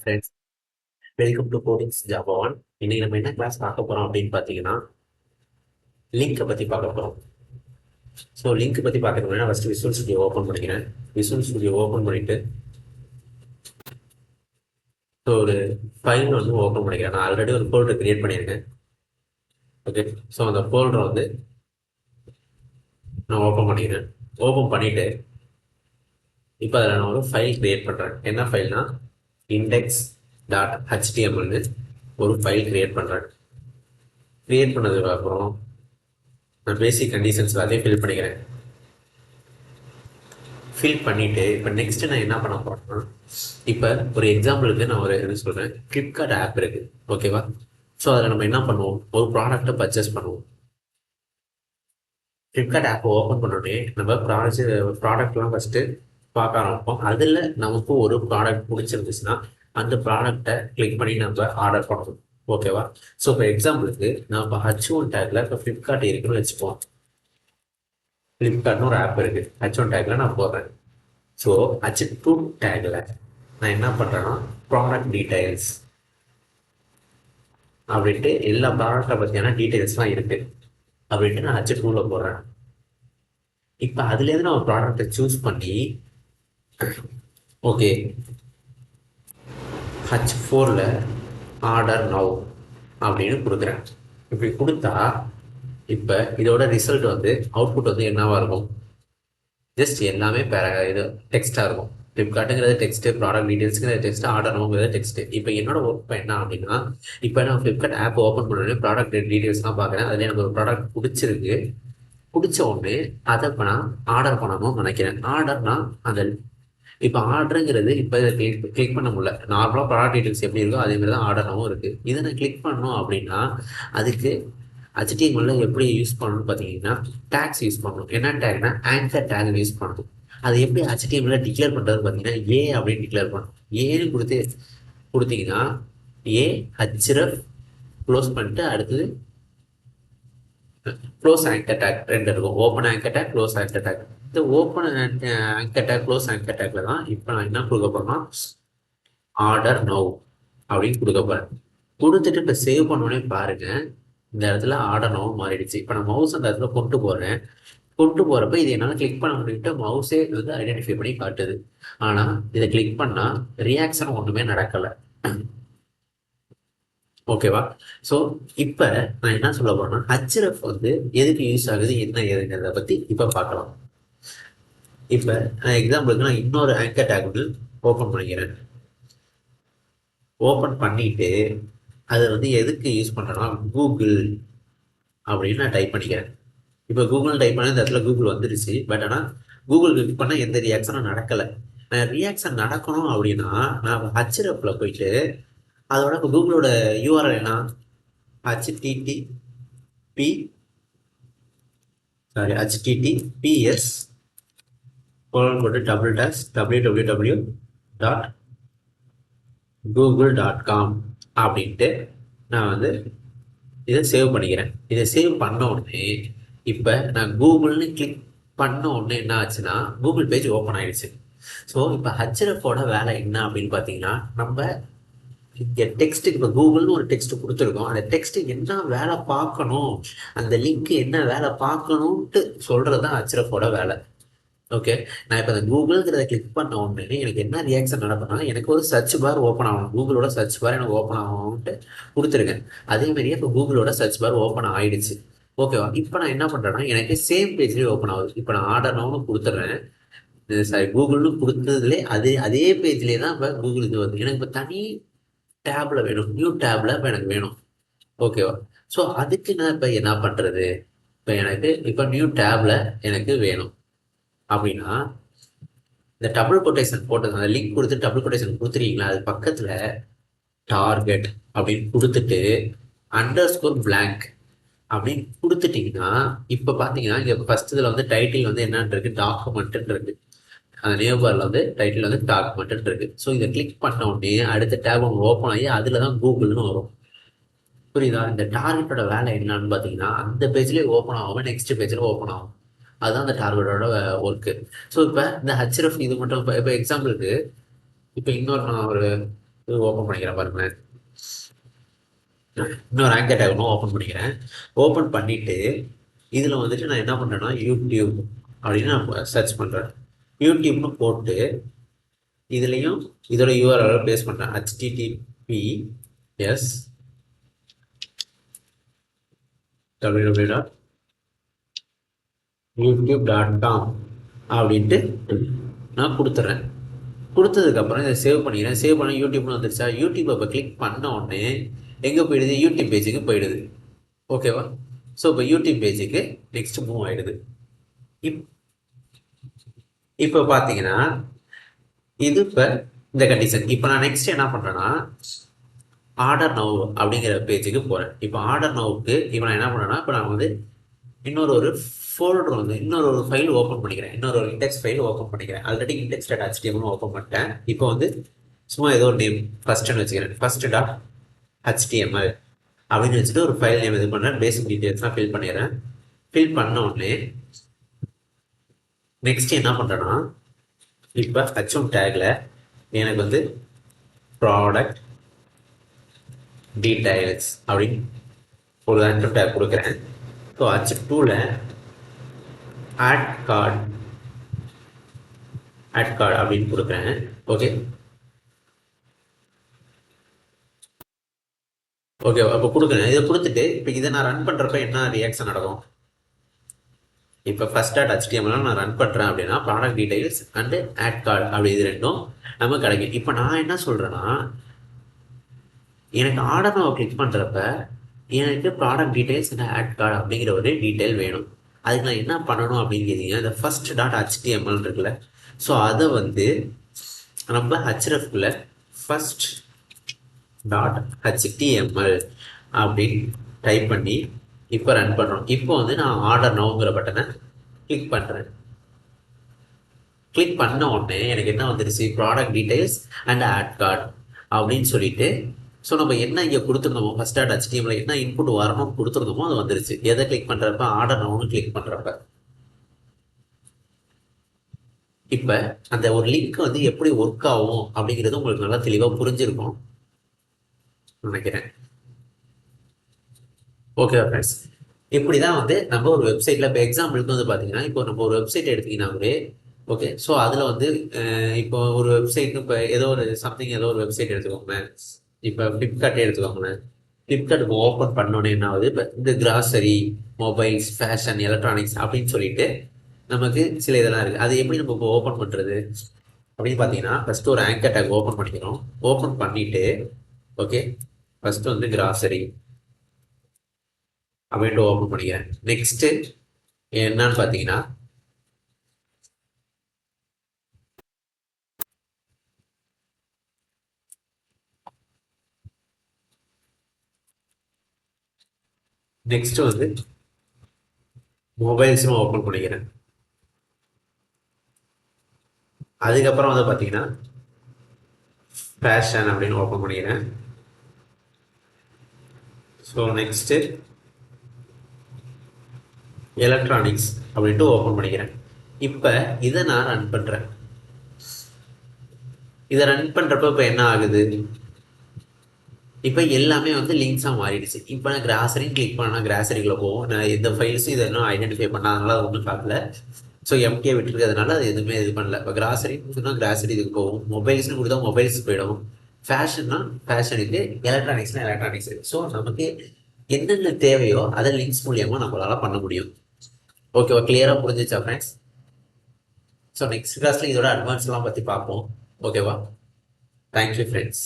Friends, welcome to codings Java one. இன்னைக்கு நம்ம என்ன கிளாஸ் பார்க்க போறோம் அப்படின்னு பார்த்தீங்கன்னா, லிங்கை பற்றி பார்க்க போகிறோம். ஸோ லிங்க் பற்றி பார்க்கறதுக்கு முன்னாடி ஃபஸ்ட்டு விசுவல் ஸ்டுடியோ ஓப்பன் பண்ணிக்கிறேன். விசுவல் ஸ்டுடியோ ஓப்பன் பண்ணிட்டு ஸோ ஒரு ஃபைல் வந்து ஓப்பன் பண்ணிக்கிறேன். நான் ஆல்ரெடி ஒரு ஃபோல்டர் கிரியேட் பண்ணியிருக்கேன். ஓகே, ஸோ அந்த ஃபோல்டரை வந்து நான் ஓப்பன் பண்ணிக்கிறேன். ஓப்பன் பண்ணிட்டு இப்போ அதில் நான் ஒரு ஃபைல் கிரியேட் பண்ணுறேன். என்ன ஃபைல்னா இண்டெக்ஸ் டாட் ஹெச்டிஎம்எல்னு ஒரு ஃபைல் கிரியேட் பண்ணுறேன். கிரியேட் பண்ணதுக்கு அப்புறம் நான் பேசிக் கண்டிஷன்ஸ் எல்லாத்தையும் ஃபில் பண்ணிக்கிறேன். ஃபில் பண்ணிவிட்டு இப்போ நெக்ஸ்ட்டு நான் என்ன பண்ண போகிறேன்னா, இப்போ ஒரு எக்ஸாம்பிளுக்கு நான் ஒரு என்ன சொல்கிறேன், ஃப்ளிப்கார்ட் ஆப் இருக்குது. ஓகேவா? ஸோ அதில் நம்ம என்ன பண்ணுவோம், ஒரு ப்ராடக்ட்டை பர்ச்சேஸ் பண்ணுவோம். ஃப்ளிப்கார்ட் ஆப்பை ஓப்பன் பண்ணோடனே நம்ம ப்ராடக்ட்லாம் ஃபஸ்ட்டு பார்க்க ஆரம்பிப்போம். அதில் நமக்கு ஒரு ப்ராடக்ட் பிடிச்சிருந்துச்சுன்னா அந்த ப்ராடக்டை கிளிக் பண்ணி நம்ம ஆர்டர் பண்ணணும். ஓகேவா? ஸோ இப்போ எக்ஸாம்பிளுக்கு நான் இப்போ H1 டேக்கில் இப்போ ஃப்ளிப்கார்ட் இருக்குன்னு வச்சுப்போம். ஃப்ளிப்கார்ட்னு ஒரு ஆப் இருக்குது. H1 டேக்கில் நான் போடுறேன். ஸோ H2 டேக்கில் நான் என்ன பண்ணுறேன்னா, ப்ராடக்ட் டீடைல்ஸ் அப்படின்ட்டு எல்லா ப்ராடக்டை பற்றியான டீட்டெயில்ஸ்லாம் இருக்குது அப்படின்ட்டு நான் H2வில் போடுறேன். இப்போ அதுலேருந்து நான் ஒரு ப்ராடக்டை சூஸ் பண்ணி ஓகே H4ல் ஆர்டர் நவ் அப்படின்னு கொடுக்குறேன். இப்படி கொடுத்தா இப்போ இதோட ரிசல்ட் வந்து அவுட்புட் வந்து என்னவாக இருக்கும், ஜஸ்ட் எல்லாமே இது டெக்ஸ்ட்டாக இருக்கும். ஃப்ளிப்கார்ட்டுங்கிறது டெக்ஸ்ட்டு, ப்ராடக்ட் டீட்டெயில்ஸுங்கிறது டெக்ஸ்ட்டு, ஆர்டர் நோங்கிறது டெக்ஸ்ட்டு. இப்போ என்னோட ஒர்க் என்ன அப்படின்னா, இப்போ நான் ஃப்ளிப்கார்ட் ஆப் ஓப்பன் பண்ணோடனே ப்ராடக்ட் டீட்டெயில்ஸ்லாம் பார்க்குறேன். அதில் எனக்கு ஒரு ப்ராடக்ட் பிடிச்சிருக்கு. பிடிச்ச உடனே அதை இப்போ நான் ஆர்டர் பண்ணணும்னு நினைக்கிறேன். ஆர்டர்னா அந்த இப்போ ஆர்டருங்கிறது இப்போ இதை கிளிக் பண்ண முடியல. நார்மலாக ப்ராடக்ட் டீட்டெயில்ஸ் எப்படி இருக்கோ அதே மாதிரி தான் ஆர்டர்னாவும் இருக்குது. இதை நான் கிளிக் பண்ணணும் அப்படின்னா அதுக்கு HTML எப்படி யூஸ் பண்ணணும்னு பார்த்தீங்கன்னா, டேக்ஸ் யூஸ் பண்ணணும். என்ன டேக்னா ஆங்கர் டேக் யூஸ் பண்ணணும். அது எப்படி HTML டிக்ளேர் பண்ணுறது பார்த்தீங்கன்னா, ஏ அப்படின்னு டிக்ளேர் பண்ணணும். ஏன்னு கொடுத்தீங்கன்னா ஏ ஹச்ரஃப் க்ளோஸ் பண்ணிட்டு அடுத்தது க்ளோஸ் ஆங்கர் டேக் ரெண்டு இருக்கும். Open anchor tag, close anchor tag. இந்த open anchor tag, close anchor டேக்ல தான் இப்போ நான் என்ன கொடுக்க போறேன்னா, ஆர்டர் நவ் அப்படின்னு கொடுக்க போறேன். கொடுத்துட்டு இப்போ சேவ் பண்ணோடனே பாருங்க, இந்த இடத்துல ஆர்டர் நவ் மாறிடுச்சு. இப்போ நான் மவுஸ் அந்த இடத்துல கொண்டு போறேன். கொண்டு போறப்ப இது என்னால் கிளிக் பண்ண முடியுட்டு மவுஸே வந்து ஐடென்டிஃபை பண்ணி காட்டுது. ஆனால் இதை கிளிக் பண்ணா ரியாக்ஷன் ஒன்றுமே நடக்கலை. ஓகேவா? ஸோ இப்போ நான் என்ன சொல்ல போறேன்னா, ஹச்ரஃப் வந்து எதுக்கு யூஸ் ஆகுது, என்ன ஏதுங்கிறத பற்றி இப்போ பார்க்கலாம். இப்போ நான் எக்ஸாம்பிளுக்கு நான் இன்னொரு ஆங்கர் டேக் வந்து ஓப்பன் பண்ணிக்கிறேன். ஓப்பன் பண்ணிட்டு அதை வந்து எதுக்கு யூஸ் பண்ணுறேன்னா, கூகுள் அப்படின்னு நான் டைப் பண்ணிக்கிறேன். இப்போ கூகுள் டைப் பண்ண இந்த இடத்துல கூகுள் வந்துருச்சு. பட் ஆனால் கூகுள் கிளிக் பண்ணால் எந்த ரியாக்ஷனும் நடக்கலை. ரியாக்ஷன் நடக்கணும் அப்படின்னா நான் ஹச்ரஃப்ல போயிட்டு அதோட இப்போ கூகுளோட யூஆர்எல் என்ன, ஹச்டிடிபி HTTPS போட்டு www.google.com அப்படின்ட்டு நான் வந்து இதை சேவ் பண்ணிக்கிறேன். இதை சேவ் பண்ண உடனே இப்போ நான் கூகுள்னு கிளிக் பண்ண உடனே என்ன ஆச்சுன்னா கூகுள் பேஜ் ஓப்பன் ஆயிடுச்சு. ஸோ இப்போ ஹச்ரஃபோட வேலை என்ன அப்படின்னு பார்த்தீங்கன்னா, நம்ம இங்கே டெக்ஸ்ட்டுக்கு இப்போ கூகுள்னு ஒரு டெக்ஸ்ட் கொடுத்துருக்கோம். அந்த டெக்ஸ்ட்டு என்ன வேலை பார்க்கணும், அந்த லிங்க் என்ன வேலை பார்க்கணுன்ட்டு சொல்கிறது தான் ஹச்ரஃபோட வேலை. ஓகே, நான் இப்போ அந்த கூகுள்ங்கிறத கிளிக் பண்ண உடனே எனக்கு என்ன ரியாக்ஷன் நடக்கும்னா, எனக்கு ஒரு சர்ச் பார் ஓப்பன் ஆகணும். கூகுளோட சர்ச் பார் எனக்கு ஓப்பன் ஆகணும்ட்டு கொடுத்துருக்கேன். அதே மாதிரியே இப்போ கூகுளோட சர்ச் பார் ஓப்பன் ஆயிடுச்சு. ஓகேவா? இப்போ நான் என்ன பண்ணுறேன்னா, எனக்கு சேம் பேஜ்லேயே ஓப்பன் ஆகுது. இப்போ நான் ஆர்டர் நவுன்னு கொடுத்துட்றேன். சாரி, கூகுள்னு கொடுத்ததுலே அதே பேஜ்லேயே தான் இப்போ கூகுள் இது வருது. எனக்கு இப்போ தனி டேப்ல வேணும், நியூ டேப்ல இப்போ எனக்கு வேணும். ஓகேவா? ஸோ அதுக்கு நான் இப்போ என்ன பண்ணுறது, இப்போ எனக்கு இப்போ நியூ டேப்ல எனக்கு வேணும் அப்படின்னா, இந்த டபுள் கொட்டேஷன் போட்டது அந்த லிங்க் கொடுத்து டபுள் கொட்டேஷன் கொடுத்துருக்கீங்களா, அது பக்கத்தில் டார்கெட் அப்படின்னு கொடுத்துட்டு அண்டர்ஸ்கோர் பிளாங்க் அப்படின்னு கொடுத்துட்டீங்கன்னா, இப்போ பார்த்தீங்கன்னா இங்கே ஃபர்ஸ்ட் இதில் வந்து டைட்டில் வந்து என்னன்னு இருக்கு, டாக்குமெண்ட்டுன்னு இருக்கு. அந்த நேபாரில் வந்து டைட்டில் வந்து டாக்குமெண்ட்டுன்னு இருக்கு. ஸோ இதை கிளிக் பண்ண உடனே அடுத்த டேப் ஒன்று ஓப்பன் ஆகி அதில் தான் கூகுள்னு வரும். புரியுதா? இந்த டார்கெட்டோட வேலை என்னன்னு பார்த்தீங்கன்னா, அந்த பேஜ்லேயே ஓப்பன் ஆகாமல் நெக்ஸ்ட் பேஜில் ஓப்பன் ஆகும். அதுதான் அந்த டார்கெட்டோட ஒர்க்கு. ஸோ இப்போ இந்த ஹச்ரஃப் இது மட்டும் இப்போ எக்ஸாம்பிளுக்கு இப்போ இன்னொரு நான் ஒரு இது ஓப்பன் பண்ணிக்கிறேன் பாருங்களேன். இன்னொரு ஆங்கர் டேக் ஒன்று ஓப்பன் பண்ணிக்கிறேன். ஓப்பன் பண்ணிவிட்டு இதில் வந்துட்டு நான் என்ன பண்ணுறேன்னா யூடியூப் அப்படின்னு நான் சர்ச் பண்ணுறேன். யூடியூப்னு போட்டு இதுலேயும் இதோட யூஆர்எல் பேஸ் பண்ணுறேன். https www.youtube.com அப்படின்ட்டு நான் கொடுத்துட்றேன். கொடுத்ததுக்கப்புறம் இதை சேவ் பண்ணிக்கிறேன். சேவ் பண்ண யூடியூப்னு வந்துருச்சா? யூடியூப் இப்போ கிளிக் பண்ண உடனே எங்கே போயிடுது? யூடியூப் பேஜுக்கு போயிடுது. ஓகேவா? ஸோ இப்போ யூடியூப் பேஜுக்கு நெக்ஸ்ட் மூவ் ஆகிடுது. இப்போ பார்த்தீங்கன்னா இது இப்போ இந்த கண்டிஷன். இப்போ நான் நெக்ஸ்ட் என்ன பண்ணுறேன்னா ஆர்டர் நவ் அப்படிங்கிற பேஜுக்கு போகிறேன். இப்போ ஆர்டர் நவுக்கு இப்போ நான் என்ன பண்ணுறேன்னா இப்போ நான் வந்து இன்னொரு ஃபோல்டர் வந்து இன்னொரு ஃபைல் ஓப்பன் பண்ணிக்கிறேன். இன்னொரு இண்டெக்ஸ் ஃபைல் ஓப்பன் பண்ணிக்கிறேன். Already index dot HTML open பண்ணிட்டேன். இப்போ வந்து சும்மா ஏதோ ஒரு நேம் ஃபஸ்ட்டுன்னு வச்சுக்கிறேன். first.html அப்படின்னு வச்சுட்டு ஒரு ஃபைல் நேம் இது பண்ணுறேன். பேசிக் டீட்டெயில்ஸ்லாம் ஃபில் பண்ணிடுறேன். ஃபில் பண்ண உடனே நெக்ஸ்ட் என்ன பண்ணுறேன்னா இப்போ H1 டேக்ல எனக்கு வந்து ப்ராடக்ட் டீடைல்ஸ் அப்படின்னு ஒரு ஆன்சர் டேக் கொடுக்குறேன். ஸோ H2ல ஆட் கார்டு அப்படின்னு கொடுக்குறேன். ஓகே அப்போ கொடுக்குறேன். இதை கொடுத்துட்டு இப்போ இதை நான் ரன் பண்ணுறப்ப என்ன ரியாக்ஷன் நடக்கும்? இப்போ first.html நான் ரன் பண்ணுறேன் அப்படின்னா product details and add card அப்படி இது ரெண்டும் நமக்கு கிடைக்கும். இப்போ நான் என்ன சொல்கிறேன்னா எனக்கு ஆர்டர் நான் கிளிக் பண்ணுறப்ப எனக்கு product details and add card அப்படிங்கிற ஒரு டீட்டெயில் வேணும். அதுக்கு நான் என்ன பண்ணணும் அப்படின்னு கேட்டீங்கன்னா இந்த first.html இருக்குல்ல, ஸோ அதை வந்து நம்ம ஹச்ரஃப்குள்ள first.html அப்படின்னு டைப் பண்ணி இப்போ ரன் பண்ணுறோம். இப்போ வந்து நான் ஆர்டர் நவுங்கிற பட்டனை கிளிக் பண்ணுறேன். கிளிக் பண்ண உடனே எனக்கு என்ன வந்துருச்சு? Product details and add card அப்படின்னு சொல்லிட்டு ஸோ நம்ம என்ன இங்கே கொடுத்துருந்தோமோ first.html என்ன இன்புட் வரணும்னு கொடுத்துருந்தோமோ அது வந்துருச்சு. எதை கிளிக் பண்ணுறப்ப? ஆர்டர் நவுன்னு கிளிக் பண்ணுறப்ப. இப்போ அந்த ஒரு லிங்க் வந்து எப்படி ஒர்க் ஆகும் அப்படிங்கிறது உங்களுக்கு நல்லா தெளிவாக புரிஞ்சிருக்கும் நினைக்கிறேன். ஓகே ஃப்ரெண்ட்ஸ், இப்படி தான் வந்து நம்ம ஒரு வெப்சைட்டில் இப்போ எக்ஸாம்பிளுக்கு வந்து பார்த்தீங்கன்னா இப்போ நம்ம ஒரு வெப்சைட் எடுத்தீங்கன்னாவே ஓகே, ஸோ அதில் வந்து இப்போ ஒரு வெப்சைட்னு இப்போ ஏதோ ஒரு சம்திங் ஏதோ ஒரு வெப்சைட் எடுத்துக்கோங்க. இப்போ ஃப்ளிப்கார்ட்டே எடுத்துக்கோங்களேன். ஃப்ளிப்கார்ட்டுக்கு ஓப்பன் பண்ணோன்னே என்ன ஆகுது? இப்போ இந்த கிராசரி, மொபைல்ஸ், ஃபேஷன், எலக்ட்ரானிக்ஸ் அப்படின்னு சொல்லிட்டு நமக்கு சில இதெல்லாம் இருக்குது. அது எப்படி நம்ம இப்போ ஓப்பன் பண்ணுறது அப்படின்னு பார்த்தீங்கன்னா ஃபஸ்ட்டு ஒரு ஆங்கர் டேக் ஓப்பன் பண்ணிக்கிறோம். ஓப்பன் பண்ணிவிட்டு ஓகே ஃபஸ்ட்டு வந்து கிராசரி அப்படின்ட்டு ஓப்பன் பண்ணிக்கிறேன். நெக்ஸ்ட்டு என்னன்னு பார்த்தீங்கன்னா நெக்ஸ்ட் வந்து மொபைல்ஸ்னு ஓப்பன் பண்ணிக்கிறேன். அதுக்கப்புறம் வந்து பார்த்தீங்கன்னா ஃபேஷன் அப்படின்னு ஓப்பன் பண்ணிக்கிறேன். ஸோ நெக்ஸ்ட்டு எலக்ட்ரானிக்ஸ் அப்படின்ட்டு ஓப்பன் பண்ணிக்கிறேன். இப்போ இதை நான் ரன் பண்ணுறேன். இதை ரன் பண்ணுறப்ப இப்போ என்ன ஆகுது? இப்போ எல்லாமே வந்து லிங்க்ஸாக மாறிடுச்சு. இப்போ நான் கிராசரின்னு கிளிக் பண்ணால் கிராசரிக்குள்ளே போகும். நான் எந்த ஃபைல்ஸும் இதை இன்னும் ஐடென்டிஃபை பண்ணாதனால அது ஒன்றும் பார்க்கல. ஸோ எம்டியை விட்டுருக்கிறதுனால அது எதுவுமே இது பண்ணல. இப்போ கிராசரின்னு சொன்னால் கிராசரி இதுக்கு போகும். மொபைல்ஸ்னு கொடுத்தா மொபைல்ஸ் போயிடும். ஃபேஷன்னா ஃபேஷனுக்கு, எலக்ட்ரானிக்ஸ்னா எலக்ட்ரானிக்ஸ். ஸோ நமக்கு என்னென்ன தேவையோ அதை லிங்க்ஸ் மூலியமாக நம்மளால் பண்ண முடியும். ஓகேவா? கிளியராக புரிஞ்சிச்சா ஃப்ரெண்ட்ஸ்? ஸோ நெக்ஸ்ட் கிளாஸில் இதோட அட்வான்ஸ்லாம் பற்றி பார்ப்போம். ஓகேவா? Thank you friends.